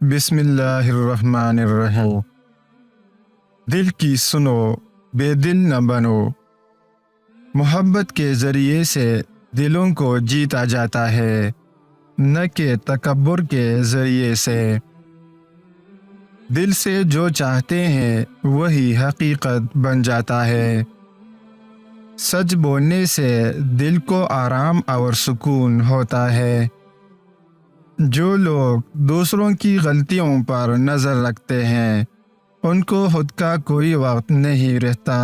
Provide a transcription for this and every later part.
بسم اللہ الرحمن الرحیم۔ دل کی سنو، بے دل نہ بنو۔ محبت کے ذریعے سے دلوں کو جیتا جاتا ہے، نہ کہ تکبر کے ذریعے سے۔ دل سے جو چاہتے ہیں وہی حقیقت بن جاتا ہے۔ سچ بولنے سے دل کو آرام اور سکون ہوتا ہے۔ جو لوگ دوسروں کی غلطیوں پر نظر رکھتے ہیں ان کو خود کا کوئی وقت نہیں رہتا،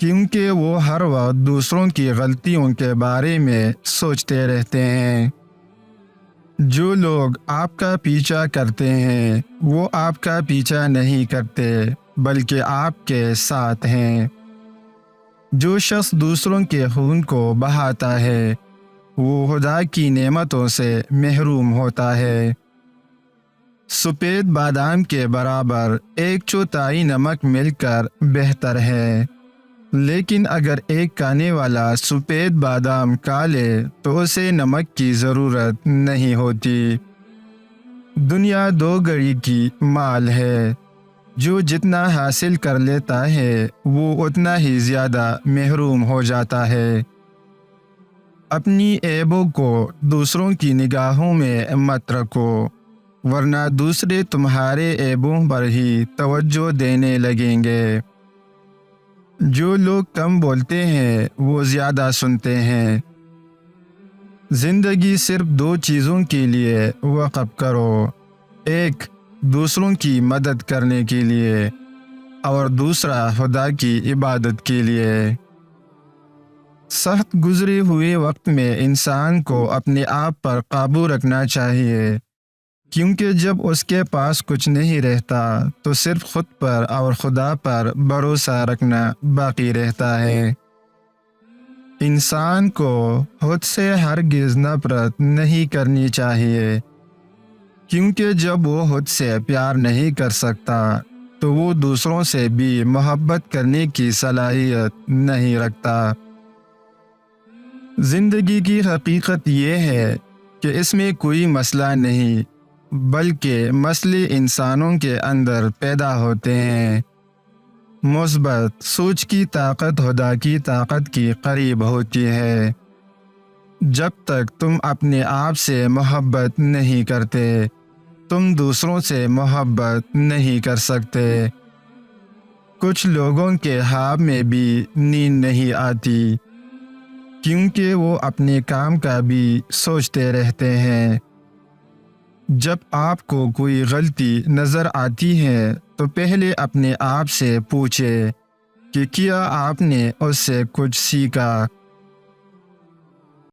کیونکہ وہ ہر وقت دوسروں کی غلطیوں کے بارے میں سوچتے رہتے ہیں۔ جو لوگ آپ کا پیچھا کرتے ہیں وہ آپ کا پیچھا نہیں کرتے بلکہ آپ کے ساتھ ہیں۔ جو شخص دوسروں کے خون کو بہاتا ہے وہ خدا کی نعمتوں سے محروم ہوتا ہے۔ سفید بادام کے برابر 1/4 نمک مل کر بہتر ہے، لیکن اگر ایک کھانے والا سفید بادام کھا لے تو اسے نمک کی ضرورت نہیں ہوتی۔ دنیا 2 گھڑی کی مال ہے، جو جتنا حاصل کر لیتا ہے وہ اتنا ہی زیادہ محروم ہو جاتا ہے۔ اپنی عیبوں کو دوسروں کی نگاہوں میں مت رکھو، ورنہ دوسرے تمہارے عیبوں پر ہی توجہ دینے لگیں گے۔ جو لوگ کم بولتے ہیں وہ زیادہ سنتے ہیں۔ زندگی صرف 2 چیزوں کے لیے وقف کرو، ایک دوسروں کی مدد کرنے کے لیے اور دوسرا خدا کی عبادت کے لیے۔ سخت گزرے ہوئے وقت میں انسان کو اپنے آپ پر قابو رکھنا چاہیے، کیونکہ جب اس کے پاس کچھ نہیں رہتا تو صرف خود پر اور خدا پر بھروسہ رکھنا باقی رہتا ہے۔ انسان کو خود سے ہرگز نفرت نہیں کرنی چاہیے، کیونکہ جب وہ خود سے پیار نہیں کر سکتا تو وہ دوسروں سے بھی محبت کرنے کی صلاحیت نہیں رکھتا۔ زندگی کی حقیقت یہ ہے کہ اس میں کوئی مسئلہ نہیں، بلکہ مسئلے انسانوں کے اندر پیدا ہوتے ہیں۔ مثبت سوچ کی طاقت خدا کی طاقت کی قریب ہوتی ہے۔ جب تک تم اپنے آپ سے محبت نہیں کرتے تم دوسروں سے محبت نہیں کر سکتے۔ کچھ لوگوں کے خواب میں بھی نیند نہیں آتی، کیونکہ وہ اپنے کام کا بھی سوچتے رہتے ہیں۔ جب آپ کو کوئی غلطی نظر آتی ہے تو پہلے اپنے آپ سے پوچھیں کہ کیا آپ نے اس سے کچھ سیکھا۔